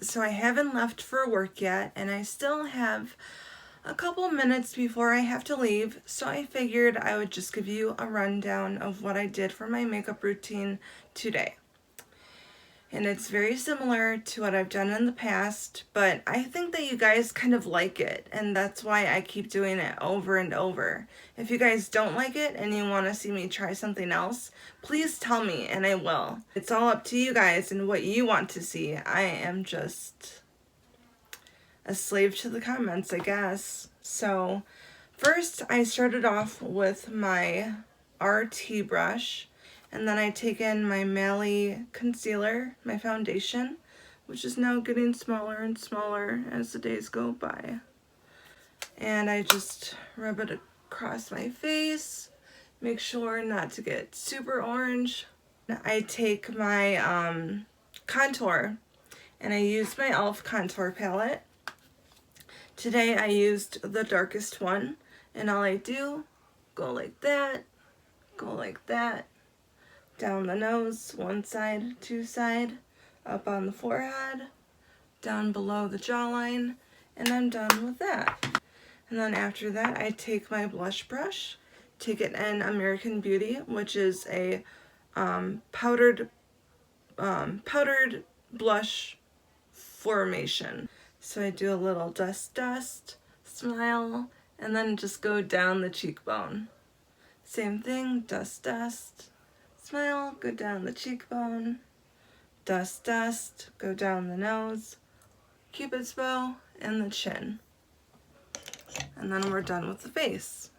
so I haven't left for work yet, and I still have a couple minutes before I have to leave, so I figured I would just give you a rundown of what I did for my makeup routine today. And it's very similar to what I've done in the past, but I think that you guys kind of like it, and that's why I keep doing it over and over. If you guys don't like it and you want to see me try something else, please tell me and I will. It's all up to you guys and what you want to see. I am just a slave to the comments, I guess. So first I started off with my RT brush, and then I take in my Mally concealer, my foundation, which is now getting smaller and smaller as the days go by. And I just rub it across my face, make sure not to get super orange. I take my contour, and I use my e.l.f. contour palette. Today I used the darkest one, and all I do, go like that, down the nose, one side, two side, up on the forehead, down below the jawline, and I'm done with that. And then after that, I take my blush brush, take it in American Beauty, which is a powdered blush formation. So I do a little dust, smile, and then just go down the cheekbone. Same thing, dust, smile, go down the cheekbone, dust, go down the nose, Cupid's bow, and the chin. And then we're done with the face.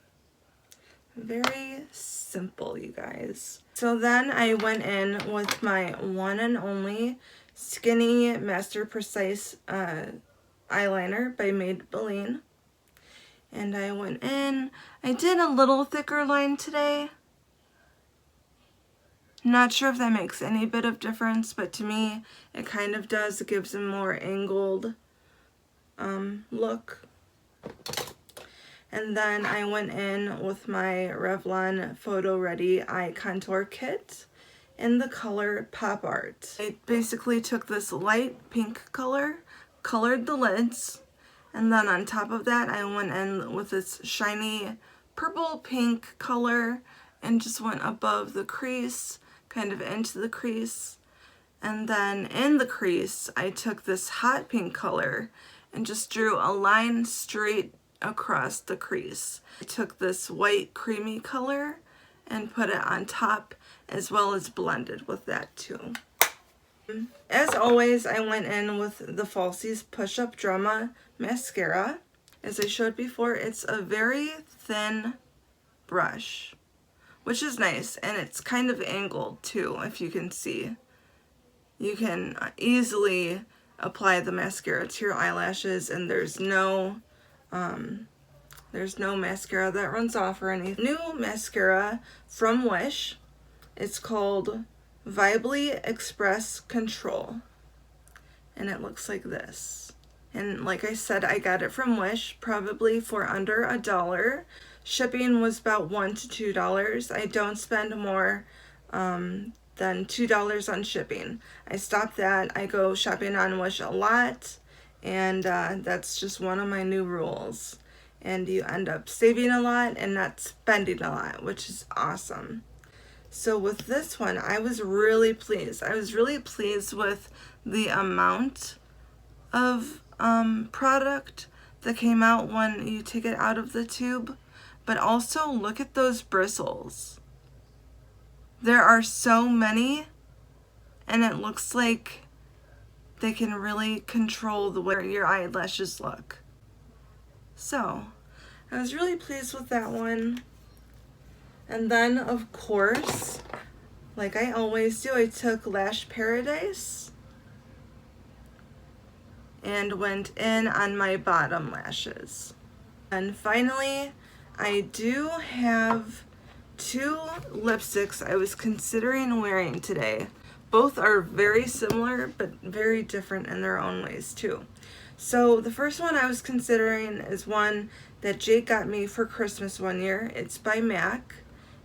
Very simple, you guys. So then I went in with my one and only Skinny Master Precise eyeliner by Maybelline. And I went in. I did a little thicker line today. Not sure if that makes any bit of difference, but to me it kind of does. It gives a more angled look. And then I went in with my Revlon Photo Ready Eye Contour Kit in the color Pop Art. I basically took this light pink color, colored the lids, and then on top of that I went in with this shiny purple pink color and just went above the crease, kind of into the crease. And then in the crease I took this hot pink color and just drew a line straight across the crease. I took this white creamy color and put it on top, as well as blended with that too. As always, I went in with the Falsies Push Up Drama mascara. As I showed before, it's a very thin brush, which is nice, and it's kind of angled too, if you can see. You can easily apply the mascara to your eyelashes, and there's no mascara that runs off or anything. New mascara from Wish. It's called Vibely Express Control, and it looks like this. And like I said, I got it from Wish, probably for under $1. Shipping was about $1 to $2. I don't spend more than $2 on shipping. I stopped that. I go shopping on Wish a lot, and that's just one of my new rules. And you end up saving a lot and not spending a lot, which is awesome. So with this one, I was really pleased. I was really pleased with the amount of product that came out when you take it out of the tube, but also look at those bristles. There are so many, and it looks like they can really control the way your eyelashes look. So I was really pleased with that one. And then, of course, like I always do, I took Lash Paradise and went in on my bottom lashes. And finally, I do have two lipsticks I was considering wearing today. Both are very similar, but very different in their own ways too. So the first one I was considering is one that Jake got me for Christmas one year. It's by MAC.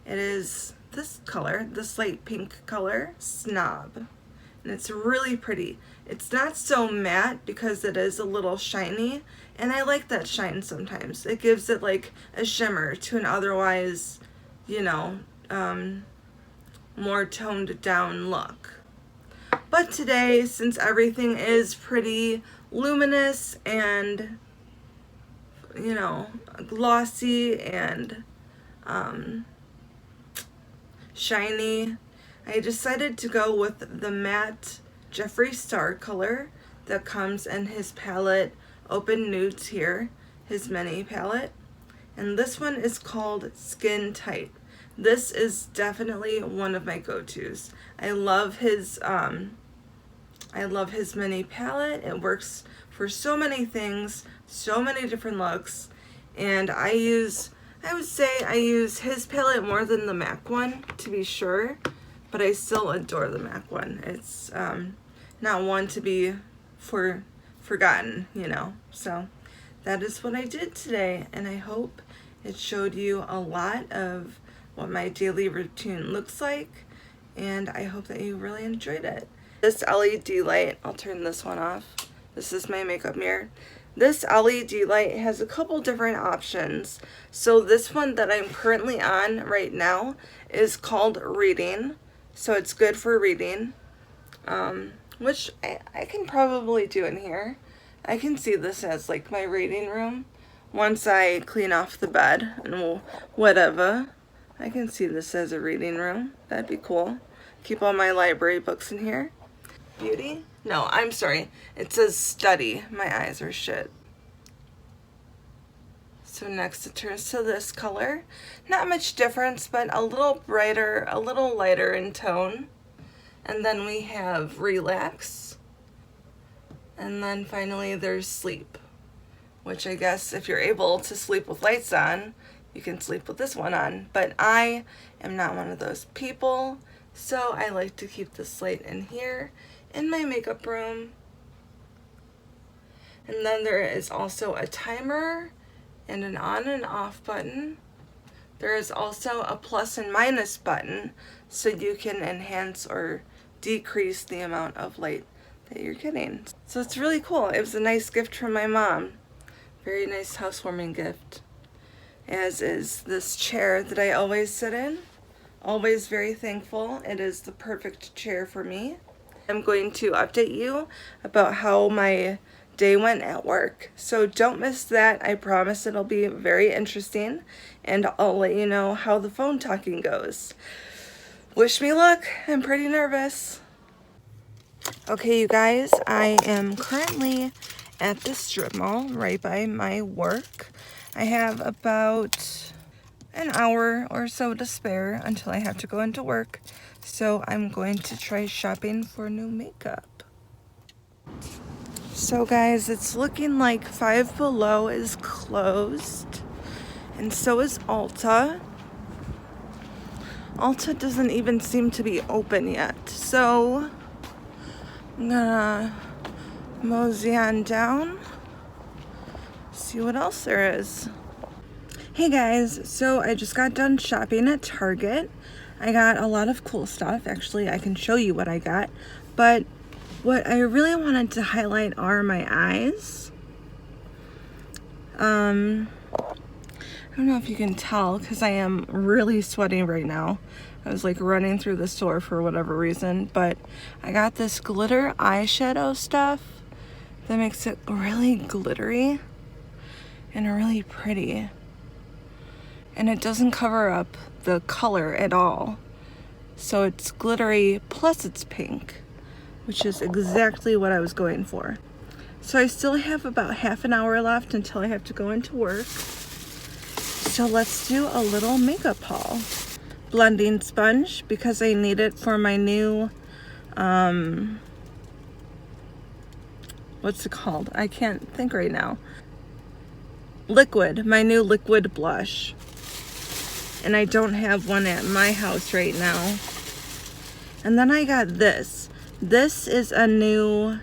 It is this color, this light pink color, Snob. and it's really pretty. It's not so matte because it is a little shiny, and I like that shine sometimes. It gives it like a shimmer to an otherwise, you know, more toned down look. But today, since everything is pretty luminous and, you know, glossy and shiny, I decided to go with the matte Jeffree Star color that comes in his palette Open Nudes here, his mini palette. And this one is called Skin Tight. This is definitely one of my go-tos. I love his mini palette. It works for so many things, so many different looks, and I would say I use his palette more than the MAC one, to be sure, but I still adore the MAC one. It's not one to be forgotten, you know. So that is what I did today, and I hope it showed you a lot of what my daily routine looks like, and I hope that you really enjoyed it. This LED light, I'll turn this one off. This is my makeup mirror. This LED light has a couple different options. So this one that I'm currently on right now is called Reading. So it's good for reading, which I can probably do in here. I can see this as like my reading room. Once I clean off the bed and whatever, I can see this as a reading room. That'd be cool. Keep all my library books in here. Beauty? No, I'm sorry. It says study. My eyes are shit. So next it turns to this color. Not much difference, but a little brighter, a little lighter in tone. And then we have Relax. And then finally there's Sleep, which I guess if you're able to sleep with lights on, you can sleep with this one on. But I am not one of those people, so I like to keep this light in here in my makeup room. And then there is also a timer and an on and off button. There is also a plus and minus button, so you can enhance or decrease the amount of light that you're getting. So it's really cool. It was a nice gift from my mom. Very nice housewarming gift. As is this chair that I always sit in. Always very thankful. It is the perfect chair for me. I'm going to update you about how my day went at work. So don't miss that. I promise it'll be very interesting, and I'll let you know how the phone talking goes. Wish me luck. I'm pretty nervous. Okay, you guys, I am currently at the strip mall right by my work. I have about an hour or so to spare until I have to go into work. So I'm going to try shopping for new makeup. So guys, it's looking like Five Below is closed, and so is Ulta. Ulta doesn't even seem to be open yet, so I'm gonna mosey on down, see what else there is. Hey guys, so I just got done shopping at Target. I got a lot of cool stuff. Actually, I can show you what I got, but what I really wanted to highlight are my eyes. I don't know if you can tell because I am really sweating right now. I was like running through the store for whatever reason, but I got this glitter eyeshadow stuff that makes it really glittery and really pretty. And it doesn't cover up the color at all. So it's glittery plus it's pink, which is exactly what I was going for. So I still have about half an hour left until I have to go into work. So let's do a little makeup haul. Blending sponge because I need it for my new, what's it called? I can't think right now. Liquid, my new liquid blush. And I don't have one at my house right now. And then I got this. This is a new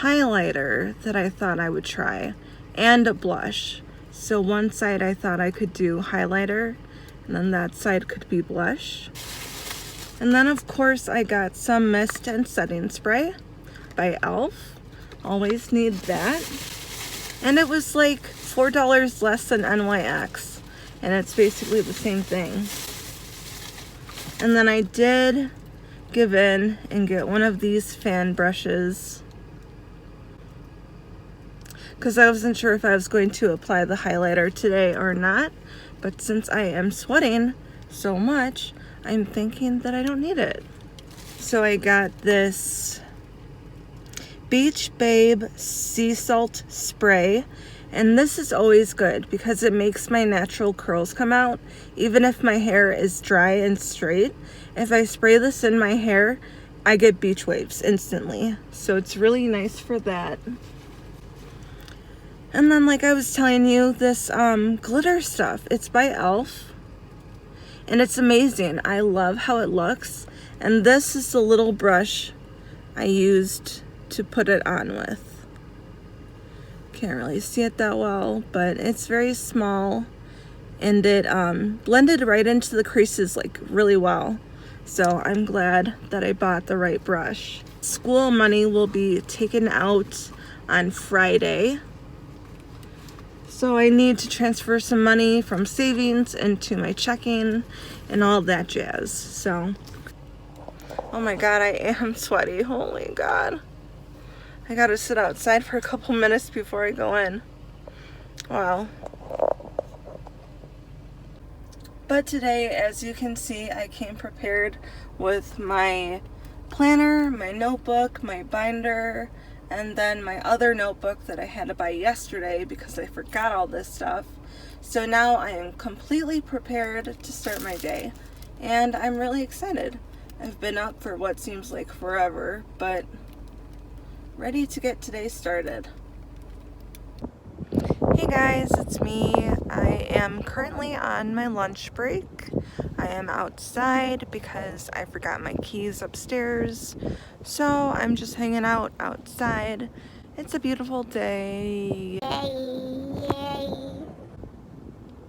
highlighter that I thought I would try, and a blush. So one side I thought I could do highlighter, and then that side could be blush. And then of course I got some mist and setting spray by e.l.f. Always need that. And it was like $4 less than NYX, and it's basically the same thing. And then I did give in and get one of these fan brushes because I wasn't sure if I was going to apply the highlighter today or not, but since I am sweating so much, I'm thinking that I don't need it. So I got this Beach Babe Sea Salt Spray, and this is always good because it makes my natural curls come out even if my hair is dry and straight. If I spray this in my hair, I get beach waves instantly, so it's really nice for that. And then, like I was telling you, this glitter stuff, it's by e.l.f. and it's amazing. I love how it looks, and this is the little brush I used to put it on with. Can't really see it that well, but it's very small, and it blended right into the creases like really well. So I'm glad that I bought the right brush. School money will be taken out on Friday, so I need to transfer some money from savings into my checking and all that jazz. So, oh my god, I am sweaty. Holy god. I gotta sit outside for a couple minutes before I go in. Wow. But today, as you can see, I came prepared with my planner, my notebook, my binder, and then my other notebook that I had to buy yesterday because I forgot all this stuff. So now I am completely prepared to start my day, and I'm really excited. I've been up for what seems like forever, but ready to get today started. Hey guys, it's me. I am currently on my lunch break. I am outside because I forgot my keys upstairs, so I'm just hanging out outside. It's a beautiful day. Yay.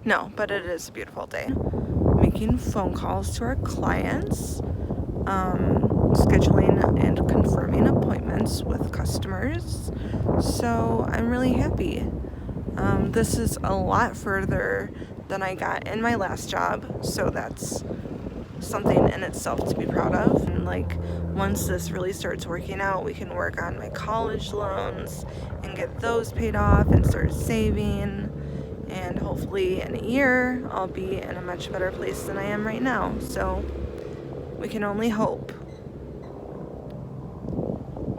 No, but it is a beautiful day. Making phone calls to our clients, scheduling and confirming appointments with customers, so I'm really happy. This is a lot further than I got in my last job, so that's something in itself to be proud of. And like, once this really starts working out, we can work on my college loans and get those paid off and start saving, and hopefully in a year I'll be in a much better place than I am right now. So we can only hope.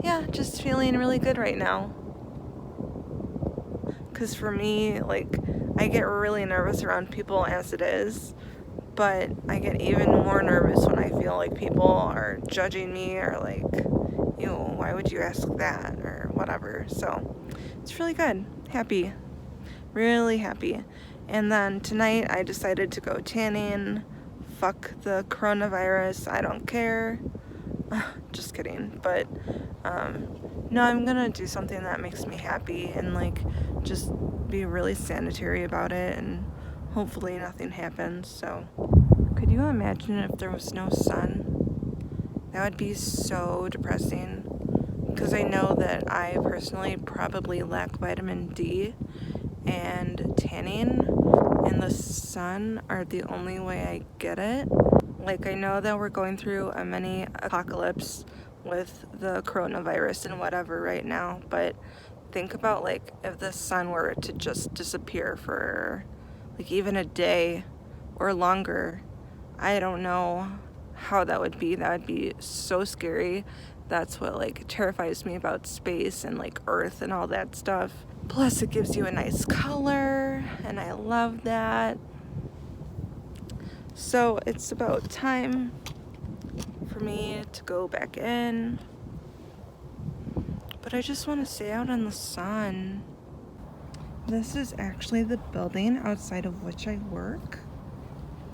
Yeah, just feeling really good right now. Because for me, like, I get really nervous around people as it is, but I get even more nervous when I feel like people are judging me or like, ew, why would you ask that or whatever. So it's really good. Happy. Really happy. And then tonight I decided to go tanning. Fuck the coronavirus. I don't care. Just kidding. But no, I'm gonna do something that makes me happy and like just be really sanitary about it, and hopefully nothing happens. So could you imagine if there was no sun? That would be so depressing, because I know that I personally probably lack vitamin D, and tanning and the sun are the only way I get it. Like, I know that we're going through a mini apocalypse with the coronavirus and whatever right now, but think about like if the sun were to just disappear for like even a day or longer. I don't know how that would be. That would be so scary. That's what like terrifies me about space and like Earth and all that stuff. Plus it gives you a nice color, and I love that. So it's about time for me to go back in, but I just want to stay out in the sun. This is actually the building outside of which I work.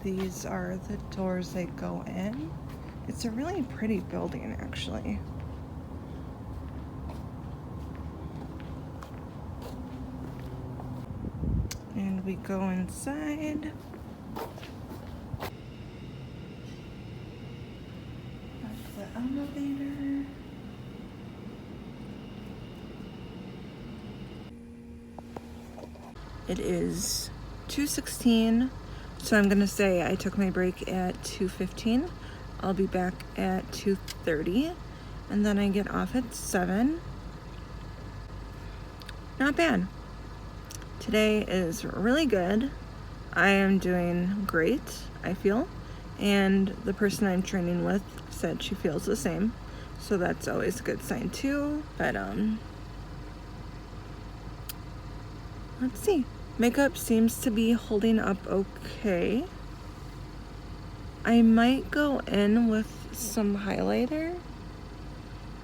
These are the doors that go in. It's a really pretty building, actually. And we go inside. It is 2:16, so I'm gonna say I took my break at 2:15. I'll be back at 2:30, and then I get off at 7. Not bad. Today is really good. I am doing great, I feel, and the person I'm training with said she feels the same, so that's always a good sign too. But let's see. Makeup seems to be holding up okay. I might go in with some highlighter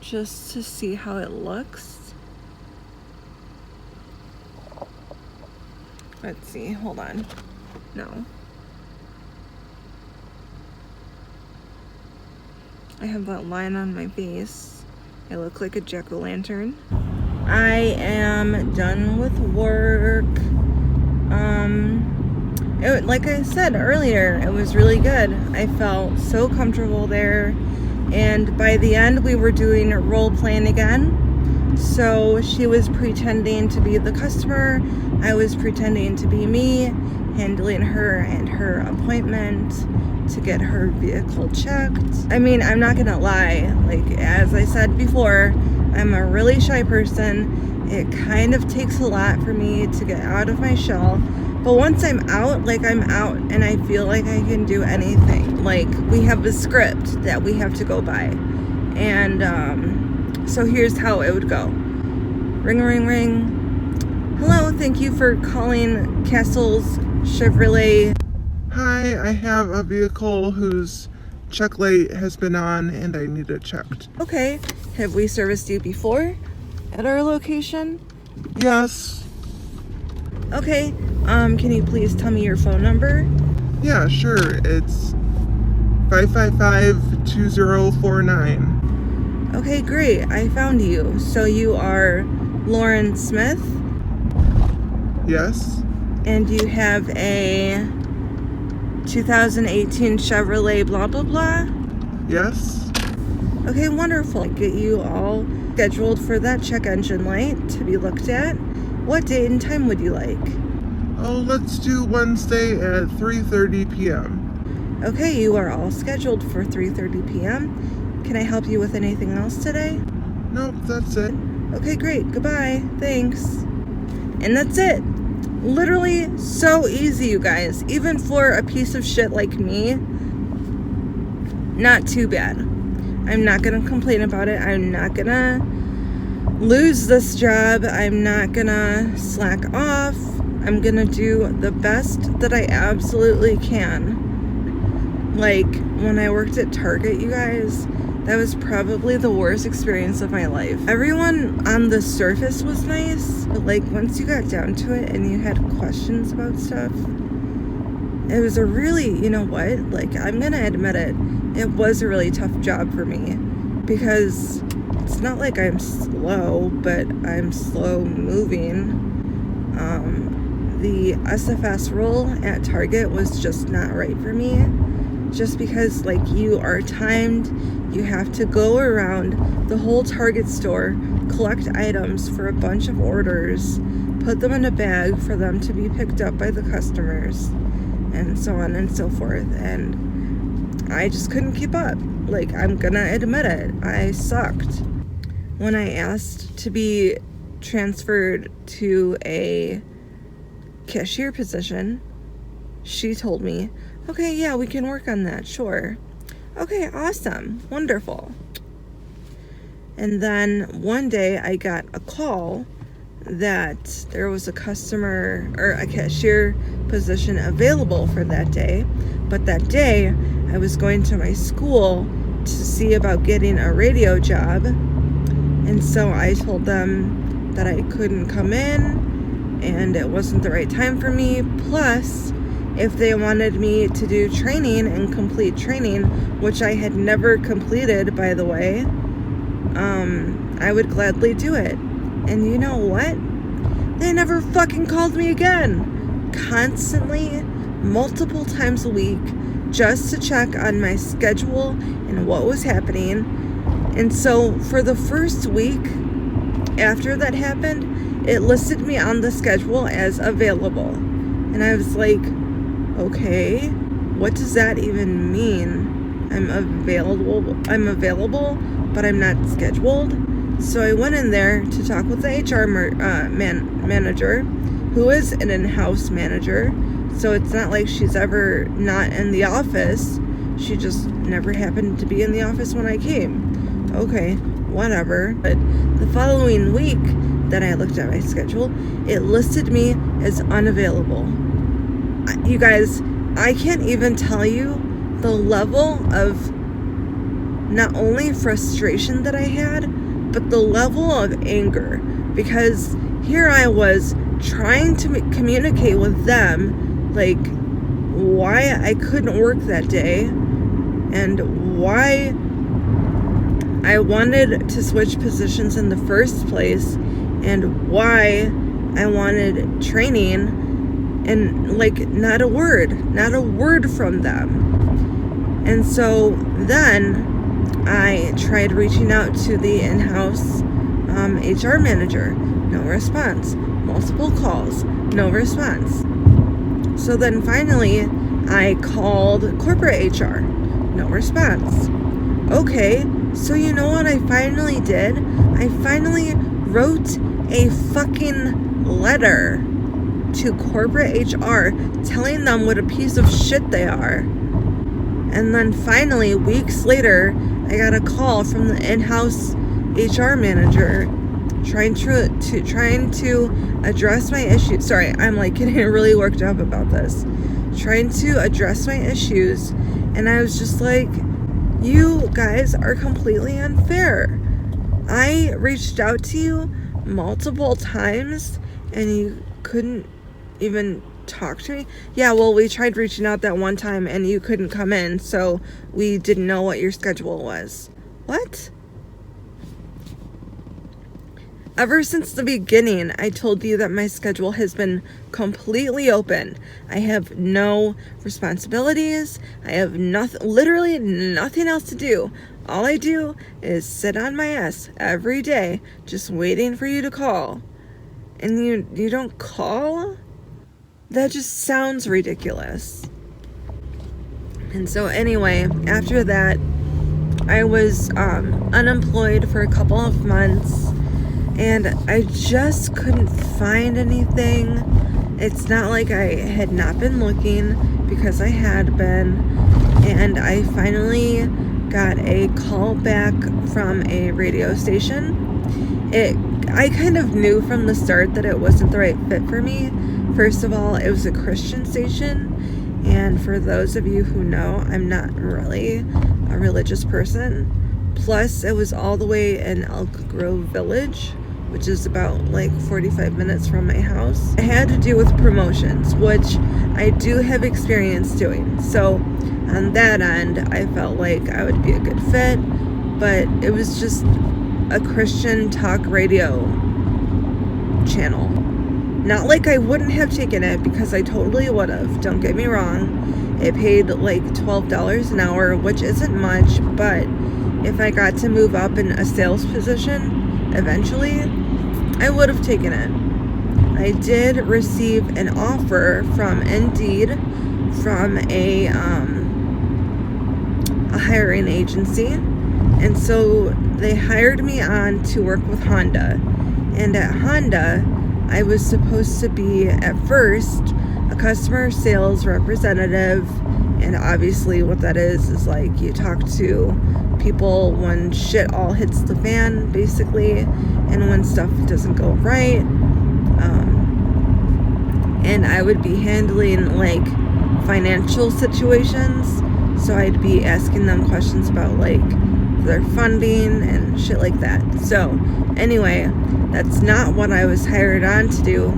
just to see how it looks. Let's see, hold on. No. I have that line on my face. I look like a jack-o'-lantern. I am done with work. Like I said earlier, it was really good. I felt so comfortable there. And by the end, we were doing role playing again. So she was pretending to be the customer. I was pretending to be me, handling her and her appointment to get her vehicle checked. I mean, I'm not gonna lie. Like, as I said before, I'm a really shy person. It kind of takes a lot for me to get out of my shell. But once I'm out, like, I'm out, and I feel like I can do anything. Like, we have a script that we have to go by. And so here's how it would go. Ring, ring, ring. Hello, thank you for calling Castle's Chevrolet. Hi, I have a vehicle whose check light has been on and I need it checked. Okay, have we serviced you before at our location? Yes. Okay, can you please tell me your phone number? Yeah, sure. It's 555-2049. Okay, great. I found you. So you are Lauren Smith? Yes. And you have a 2018 Chevrolet blah blah blah? Yes. Okay, wonderful. I'll get you all scheduled for that check engine light to be looked at. What date and time would you like? Oh, let's do Wednesday at 3:30 p.m. Okay, you are all scheduled for 3:30 p.m. Can I help you with anything else today? Nope, that's it. Okay, great. Goodbye. Thanks. And that's it. Literally so easy, you guys. Even for a piece of shit like me, not too bad. I'm not gonna complain about it. I'm not gonna lose this job. I'm not gonna slack off. I'm gonna do the best that I absolutely can. Like, when I worked at Target, you guys, that was probably the worst experience of my life. Everyone on the surface was nice, but like, once you got down to it and you had questions about stuff, it was a really, you know what, like, I'm gonna admit it, it was a really tough job for me, because it's not like I'm slow, but I'm slow moving. The SFS role at Target was just not right for me, just because, like, you are timed, you have to go around the whole Target store, collect items for a bunch of orders, put them in a bag for them to be picked up by the customers, and so on and so forth. And I just couldn't keep up. Like, I'm gonna admit it, I sucked. When I asked to be transferred to a cashier position, she told me, okay, yeah, we can work on that, sure. Okay, awesome, wonderful. And then one day I got a call that there was a customer or a cashier position available for that day, but that day I was going to my school to see about getting a radio job, and so I told them that I couldn't come in and it wasn't the right time for me. Plus, if they wanted me to do training and complete training, which I had never completed, by the way, I would gladly do it. And you know what? They never fucking called me again. Constantly, multiple times a week, just to check on my schedule and what was happening. And so for the first week after that happened, it listed me on the schedule as available. And I was like, okay, what does that even mean? I'm available, but I'm not scheduled. So I went in there to talk with the HR manager, who is an in-house manager. So it's not like she's ever not in the office. She just never happened to be in the office when I came. Okay, whatever. But the following week that I looked at my schedule, it listed me as unavailable. You guys, I can't even tell you the level of not only frustration that I had, but the level of anger. Because here I was trying to communicate with them, like, why I couldn't work that day and why I wanted to switch positions in the first place and why I wanted training, and like not a word from them. And so then I tried reaching out to the in-house HR manager. No response. Multiple calls. No response. So then finally I called corporate HR. No response. Okay, so you know what I finally did? I finally wrote a fucking letter to corporate HR telling them what a piece of shit they are. And then finally, weeks later, I got a call from the in-house HR manager trying to address my issues. Sorry, I'm like getting really worked up about this. Trying to address my issues, and I was just like, you guys are completely unfair. I reached out to you multiple times and you couldn't even talk to me. Yeah, well, we tried reaching out that one time and you couldn't come in, so we didn't know what your schedule was. What? Ever since the beginning, I told you that my schedule has been completely open. I have no responsibilities. I have literally nothing else to do. All I do is sit on my ass every day, just waiting for you to call. And you don't call? That just sounds ridiculous. And so anyway, after that, I was unemployed for a couple of months. And I just couldn't find anything. It's not like I had not been looking, because I had been. And I finally got a call back from a radio station. I kind of knew from the start that it wasn't the right fit for me. First of all, it was a Christian station. And for those of you who know, I'm not really a religious person. Plus, it was all the way in Elk Grove Village, which is about like 45 minutes from my house. It had to do with promotions, which I do have experience doing. So on that end, I felt like I would be a good fit, but it was just a Christian talk radio channel. Not like I wouldn't have taken it, because I totally would have. Don't get me wrong. It paid like $12 an hour, which isn't much, but if I got to move up in a sales position eventually, I would have taken it. I did receive an offer from Indeed from a hiring agency, and so they hired me on to work with Honda. And at Honda, I was supposed to be at first a customer sales representative, and obviously what that is like you talk to people when shit all hits the fan, basically, and when stuff doesn't go right. And I would be handling like financial situations, so I'd be asking them questions about like their funding and shit like that. So anyway, that's not what I was hired on to do.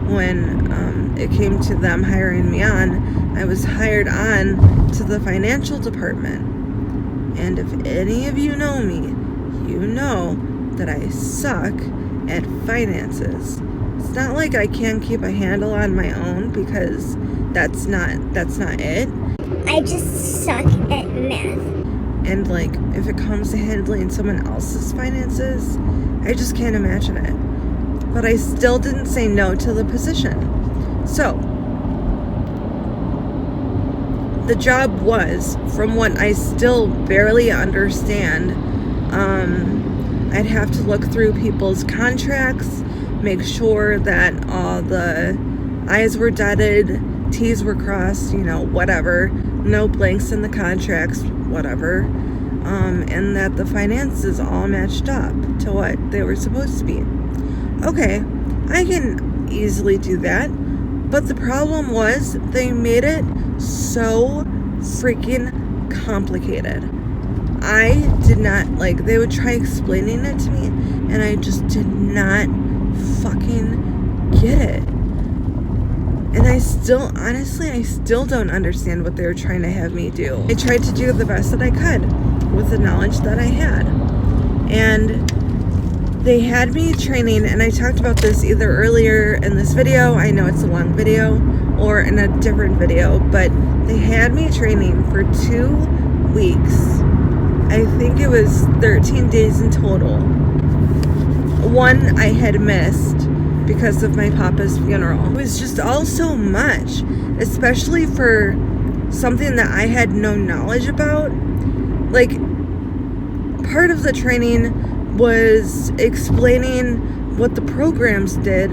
When it came to them hiring me on, I was hired on to the financial department. And if any of you know me, you know that I suck at finances. It's not like I can't keep a handle on my own, because that's not it. I just suck at math. And like, if it comes to handling someone else's finances, I just can't imagine it. but I still didn't say no to the position. So, the job was, from what I still barely understand, I'd have to look through people's contracts, make sure that all the I's were dotted, T's were crossed, whatever, no blanks in the contracts, whatever, and that the finances all matched up to what they were supposed to be. Okay, I can easily do that, but the problem was they made it so freaking complicated. I did not, they would try explaining it to me, and I just did not fucking get it. And I still don't understand what they were trying to have me do. I tried to do the best that I could with the knowledge that I had. And they had me training, and I talked about this either earlier in this video, I know it's a long video, or in a different video, but they had me training for 2 weeks. I think it was 13 days in total. One I had missed because of my papa's funeral. It was just all so much, especially for something that I had no knowledge about. Part of the training was explaining what the programs did,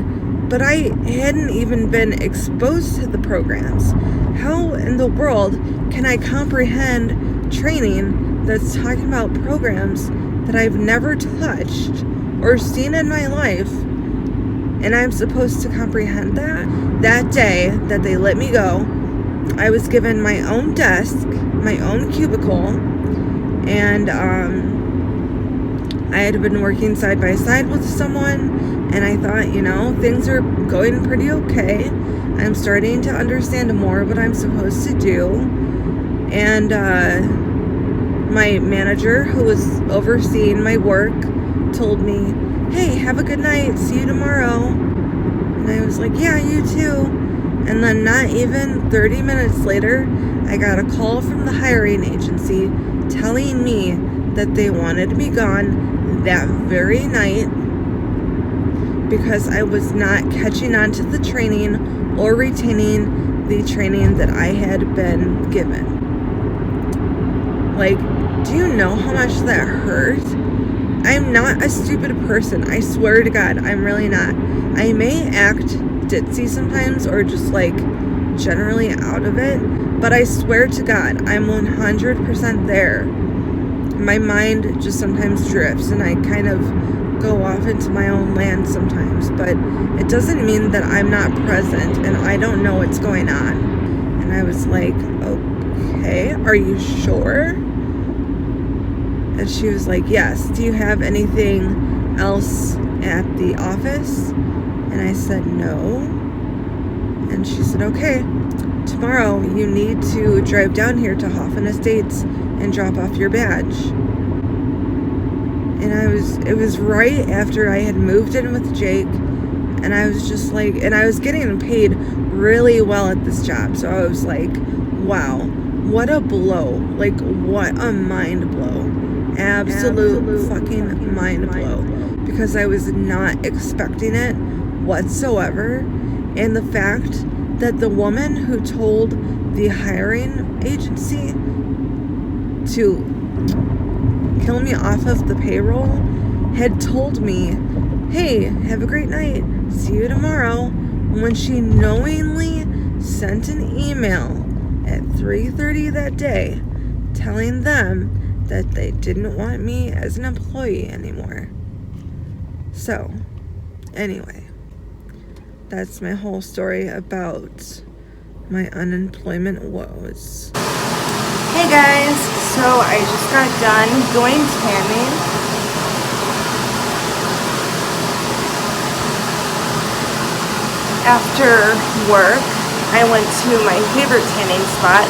but I hadn't even been exposed to the programs. How in the world can I comprehend training that's talking about programs that I've never touched or seen in my life, and I'm supposed to comprehend that? That day that they let me go, I was given my own desk, my own cubicle, and I had been working side by side with someone, and I thought, things are going pretty okay. I'm starting to understand more what I'm supposed to do. And my manager, who was overseeing my work, told me, hey, have a good night, see you tomorrow. And I was like, yeah, you too. And then not even 30 minutes later, I got a call from the hiring agency telling me that they wanted me gone that very night because I was not catching on to the training or retaining the training that I had been given. Do you know how much that hurt? I'm not a stupid person. I swear to God, I'm really not. I may act ditzy sometimes or just generally out of it, but I swear to God, I'm 100% there. My mind just sometimes drifts and I kind of go off into my own land sometimes, but it doesn't mean that I'm not present and I don't know what's going on. And I was like, okay, are you sure? And she was like, yes. Do you have anything else at the office? And I said, no. And she said, okay, tomorrow you need to drive down here to Hoffman Estates and drop off your badge. And it was right after I had moved in with Jake, and I was just and I was getting paid really well at this job, so I was like, wow, what a blow, what a mind blow, absolute fucking mind blow, because I was not expecting it whatsoever. And the fact that the woman who told the hiring agency to kill me off of the payroll had told me, hey, have a great night, see you tomorrow, when she knowingly sent an email at 3:30 that day telling them that they didn't want me as an employee anymore. So, anyway, that's my whole story about my unemployment woes. Hey guys, so I just got done going tanning. After work, I went to my favorite tanning spot,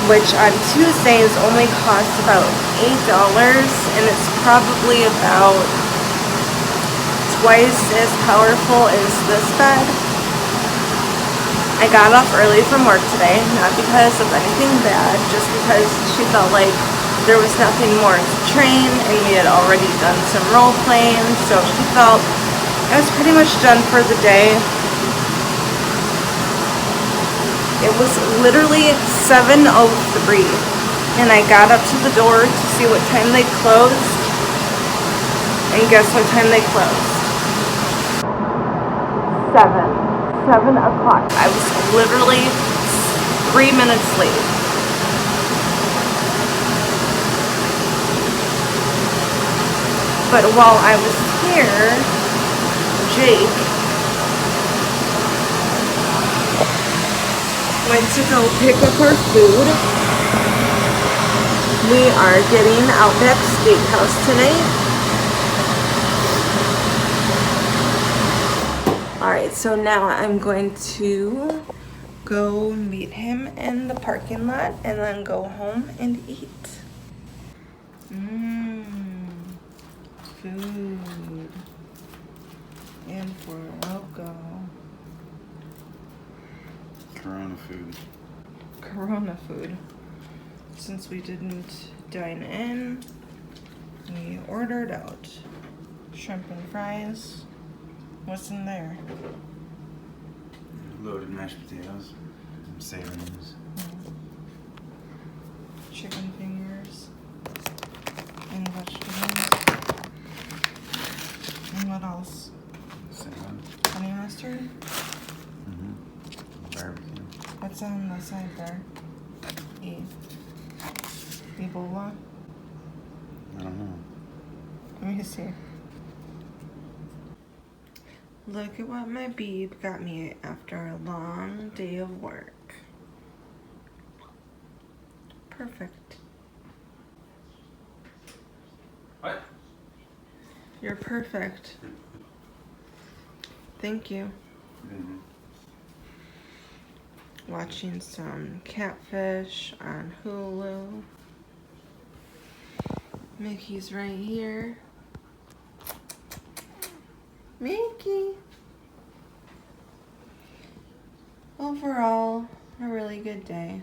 which on Tuesdays only costs about $8, and it's probably about twice as powerful as this bed. I got off early from work today, not because of anything bad, just because she felt like there was nothing more to train, and we had already done some role playing, so she felt I was pretty much done for the day. It was literally 7:03, and I got up to the door to see what time they closed, and guess what time they closed? 7 o'clock. I was literally 3 minutes late. But while I was here, Jake went to go pick up our food. We are getting Outback Steakhouse tonight. Alright, so now I'm going to go meet him in the parking lot and then go home and eat. Food. And for loco. Corona food. Since we didn't dine in, we ordered out. Shrimp and fries. What's in there? Loaded mashed potatoes, sailings. Chicken fingers. And vegetables. And what else? Salmon. Honey mustard? Barbecue. What's on the side there? Ebola? I don't know. Let me see. Look at what my beeb got me after a long day of work. Perfect. What? You're perfect. Thank you. Watching some Catfish on Hulu. Mickey's right here. Mickey. Overall, a really good day.